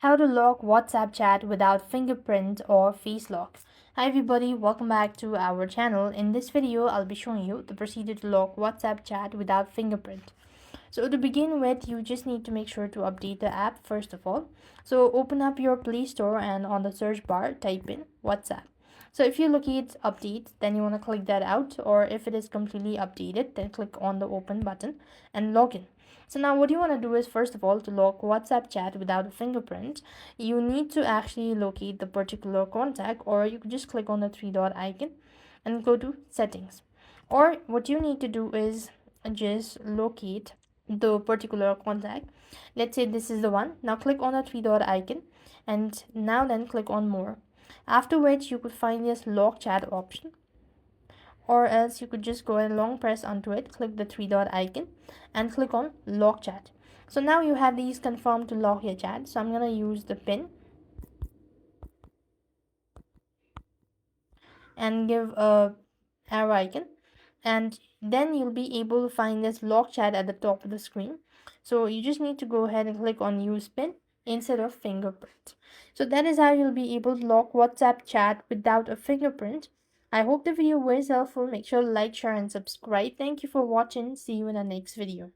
How to lock WhatsApp chat without fingerprint or face lock. Hi everybody, welcome back to our channel. In this video, I'll be showing you the procedure to lock WhatsApp chat without fingerprint. So to begin with, you just need to make sure to update the app first of all. So open up your Play Store and on the search bar, type in WhatsApp. So if you locate update, then you want to click that out, or if it is completely updated, then click on the open button and log in. So now what you want to do is, first of all, to lock WhatsApp chat without a fingerprint, you need to actually locate the particular contact, or you could just click on the three dot icon and go to settings. Or what you need to do is just locate the particular contact. Let's say this is the one. Now click on the three dot icon and now then click on more. After which you could find this lock chat option, or else you could just go and long press onto it, click the three dot icon and click on lock chat. So now you have these confirmed to lock your chat. So I'm gonna use the pin and give a arrow icon, and then you'll be able to find this lock chat at the top of the screen. So you just need to go ahead and click on use pin instead of fingerprint. So that is how you'll be able to lock WhatsApp chat without a fingerprint. I hope the video was helpful. Make sure to like, share and subscribe. Thank you for watching. See you in the next video.